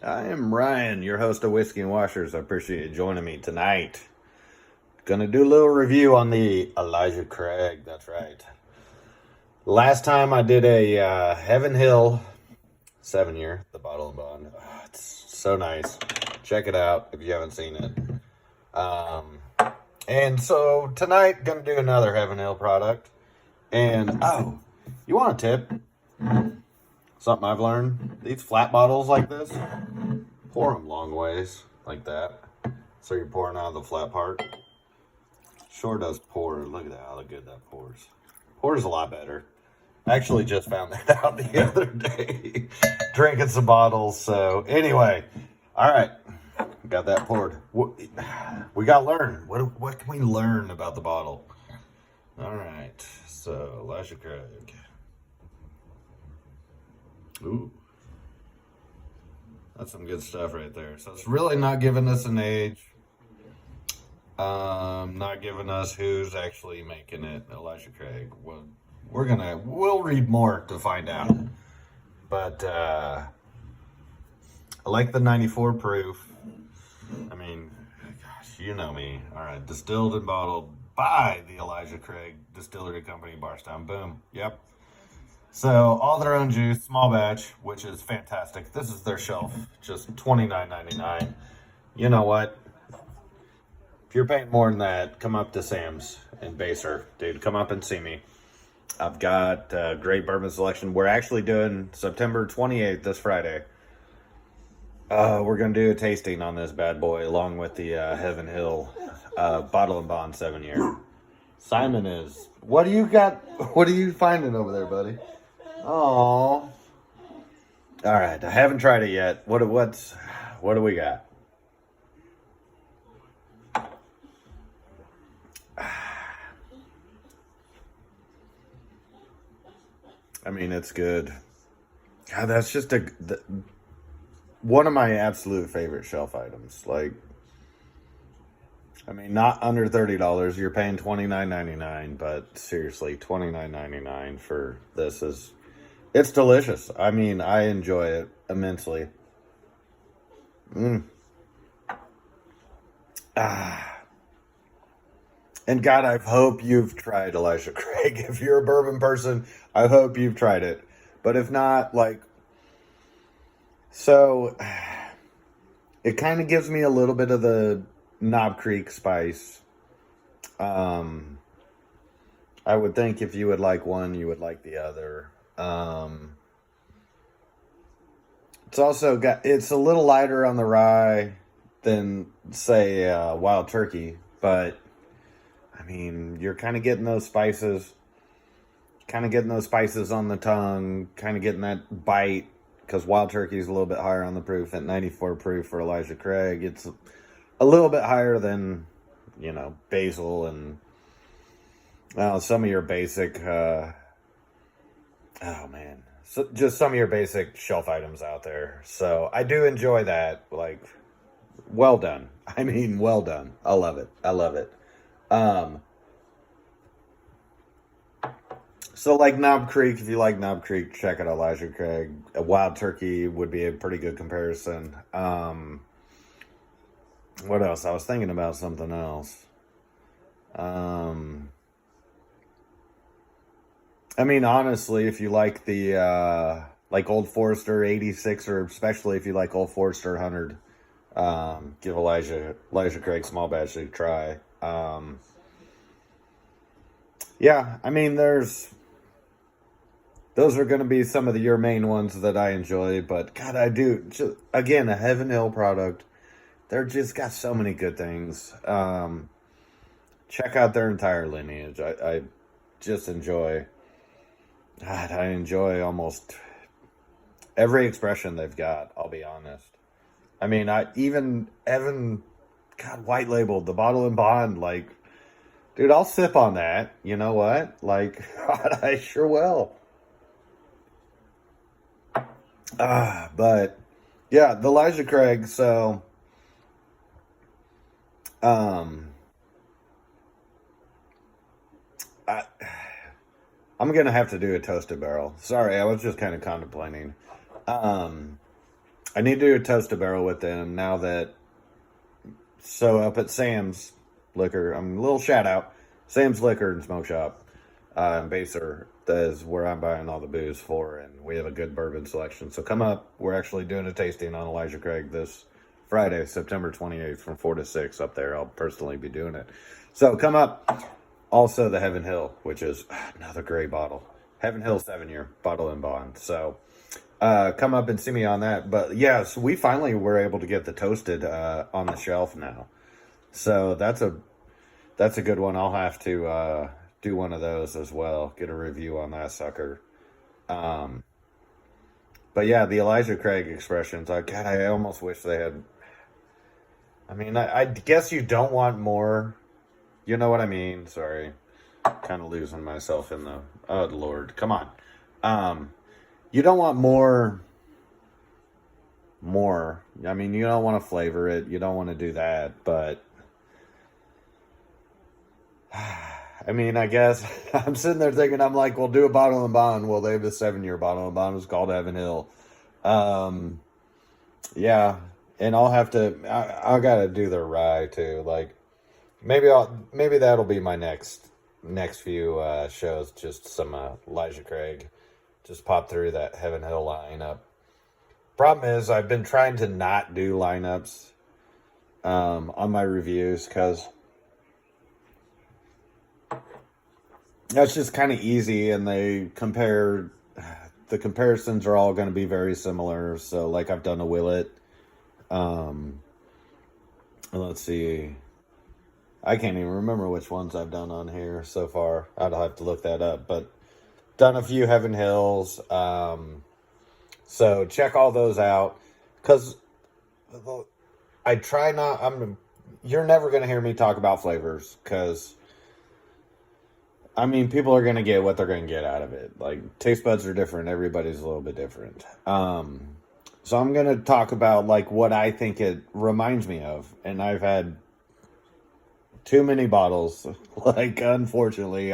I am Ryan, your host of Whiskey and Washers. I appreciate you joining me tonight. Gonna do a little review on the Elijah Craig. That's right. Last time I did a Heaven Hill 7-year, the bottle and bond. Oh, it's so nice. Check it out if you haven't seen it. And so tonight, gonna do another Heaven Hill product. And you want a tip? Something I've learned: these flat bottles like this, pour them long ways like that. So you're pouring out of the flat part. Sure does pour. Look at that, how good that pours. Pours a lot better. I actually just found that out the other day, drinking some bottles. So anyway, all right, got that poured. We got to learn. What can we learn about the bottle? All right, so Elijah Craig. Ooh, that's some good stuff right there. So it's really not giving us an age. Not giving us who's actually making it. Elijah Craig. We'll read more to find out. But I like the 94 proof. I mean, gosh, you know me. All right, distilled and bottled by the Elijah Craig Distillery Company, Barstown. Boom. Yep. So all their own juice, small batch, which is fantastic. This is their shelf, just $29.99. You know what? If you're paying more than that, come up to Sam's in Baser. Dude, come up and see me. I've got great bourbon selection. We're actually doing September 28th, this Friday. We're going to do a tasting on this bad boy along with the Heaven Hill Bottle and Bond 7-year. Simon is... What do you got? What are you finding over there, buddy? Oh. All right, I haven't tried it yet. What do we got? I mean, it's good. God, that's just one of my absolute favorite shelf items. Like, I mean, not under $30. You're paying $29.99, but seriously, $29.99 for this it's delicious. I mean, I enjoy it immensely. And God, I hope you've tried Elijah Craig. If you're a bourbon person, I hope you've tried it. But if not, so it kind of gives me a little bit of the Knob Creek spice. I would think if you would like one, you would like the other. It's a little lighter on the rye than, say, Wild Turkey, but I mean, you're kind of getting those spices, on the tongue, kind of getting that bite, because Wild Turkey is a little bit higher on the proof at 94 proof for Elijah Craig. It's a little bit higher than, basil and some of your basic, just some of your basic shelf items out there. So I do enjoy that. Like, well done. I mean, well done. I love it. So like Knob Creek, if you like Knob Creek, check out Elijah Craig. A Wild Turkey would be a pretty good comparison. What else? I was thinking about something else. I mean, honestly, if you like the like Old Forester 86, or especially if you like Old Forester 100, give Elijah Craig small batch a try. Yeah, I mean, those are going to be some of your main ones that I enjoy, but God, I do, again, a Heaven Hill product. They're just got so many good things. Check out their entire lineage. I just enjoy, God, I enjoy almost every expression they've got, I'll be honest. I mean, God, white labeled the bottle and bond, like, dude, I'll sip on that. You know what? Like, God, I sure will. But yeah, the Elijah Craig. So, I, I'm gonna have to do a toasted barrel. Sorry, I was just kind of contemplating. Um, I need to do a toast a barrel with them now that. So up at Sam's Liquor, I'm a little shout out, Sam's Liquor and Smoke Shop, in Baser. That is where I'm buying all the booze for, and we have a good bourbon selection. So come up. We're actually doing a tasting on Elijah Craig this Friday, September 28th, from 4 to 6 up there. I'll personally be doing it. So come up. Also, the Heaven Hill, which is another great bottle. Heaven Hill 7-year bottle and bond. So come up and see me on that. But yeah, so we finally were able to get the toasted on the shelf now. So that's a good one. I'll have to do one of those as well. Get a review on that sucker. But yeah, the Elijah Craig expressions. God, I almost wish they had. I mean, I guess you don't want more. You know what I mean? Sorry, kind of losing myself in the. Oh Lord, come on. You don't want more. I mean, you don't want to flavor it. You don't want to do that, but. I mean, I guess I'm sitting there thinking, I'm like, we'll do a bottle and bond. Well, they have a 7-year bottle and bond. It's called Heaven Hill. Yeah, and I'll have to. I gotta do the rye too. Like, maybe that'll be my next few shows. Just some Elijah Craig. Just pop through that Heaven Hill lineup. Problem is, I've been trying to not do lineups on my reviews because. That's just kind of easy, and the comparisons are all going to be very similar. So, like, I've done a Willet. Let's see. I can't even remember which ones I've done on here so far. I'd have to look that up. But done a few Heaven Hills. So check all those out. Because I try not... You're never going to hear me talk about flavors. Because... I mean, people are going to get what they're going to get out of it. Like, taste buds are different. Everybody's a little bit different. So I'm going to talk about, like, what I think it reminds me of. And I've had too many bottles. Like, unfortunately,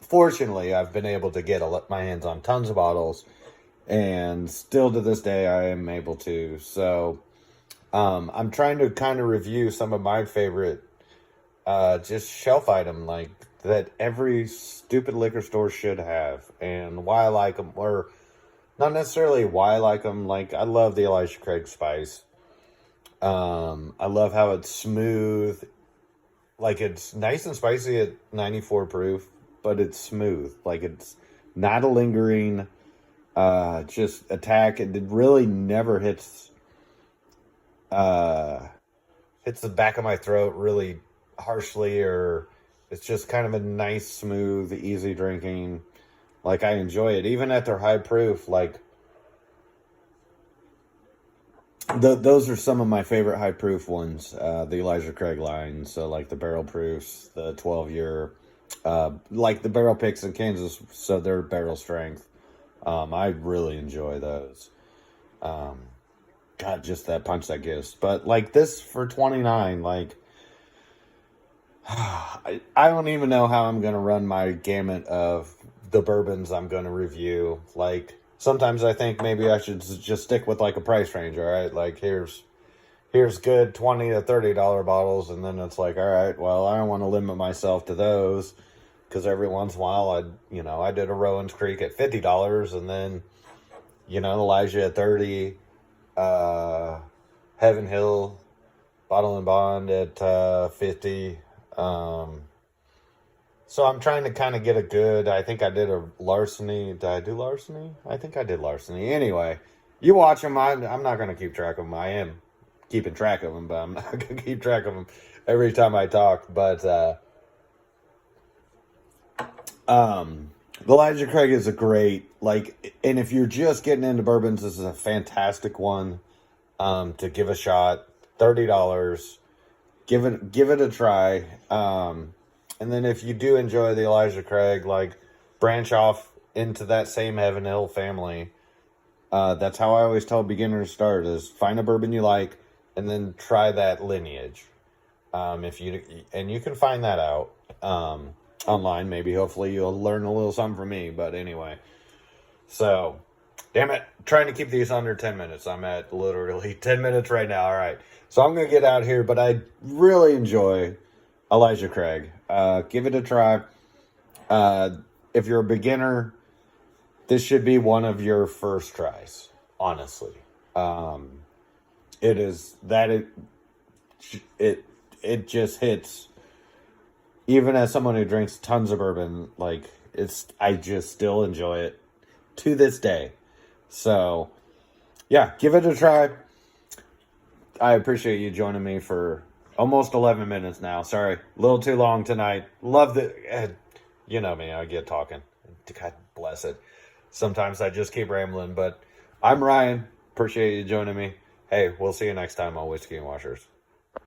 fortunately, I've been able to get my hands on tons of bottles. And still to this day, I am able to. So, I'm trying to kind of review some of my favorite, just shelf item, like, that every stupid liquor store should have, and why I like them, or not necessarily why I like them. Like, I love the Elijah Craig Spice. I love how it's smooth. Like, it's nice and spicy at 94 proof, but it's smooth. Like, it's not a lingering, just attack. It really never hits the back of my throat really harshly, or it's just kind of a nice, smooth, easy drinking. Like, I enjoy it. Even at their high proof, like, those are some of my favorite high proof ones. The Elijah Craig line. So, like, the barrel proofs, the 12-year, like the barrel picks in Kansas, so they're barrel strength. I really enjoy those. God, just that punch that gives. But, like, this for $29, like, I don't even know how I'm going to run my gamut of the bourbons I'm going to review. Like, sometimes I think maybe I should just stick with, like, a price range, all right? Like, here's good $20 to $30 bottles, and then it's like, all right, well, I don't want to limit myself to those, because every once in a while, I did a Rowan's Creek at $50, and then, Elijah at $30, Heaven Hill, Bottle and Bond at $50. So I'm trying to kind of get a good, I think I did a Larceny. Did I do Larceny? I think I did Larceny. Anyway, you watch them. I'm not going to keep track of them. I am keeping track of them, but I'm not going to keep track of them every time I talk. But, Elijah Craig is a great, like, and if you're just getting into bourbons, this is a fantastic one, to give a shot. $30. Give it a try. And then if you do enjoy the Elijah Craig, like, branch off into that same Heaven Hill family. That's how I always tell beginners to start, is find a bourbon you like and then try that lineage. You can find that out online. Maybe hopefully you'll learn a little something from me, but anyway. So Damn it. Trying to keep these under 10 minutes. I'm at literally 10 minutes right now. All right. So I'm going to get out here, but I really enjoy Elijah Craig. Give it a try. If you're a beginner, this should be one of your first tries, honestly. It is that it just hits. Even as someone who drinks tons of bourbon, like I just still enjoy it to this day. So, yeah, give it a try. I appreciate you joining me for almost 11 minutes now. Sorry, a little too long tonight. Love the, you know me, I get talking. God bless it. Sometimes I just keep rambling, but I'm Ryan. Appreciate you joining me. Hey, we'll see you next time on Whiskey and Washers.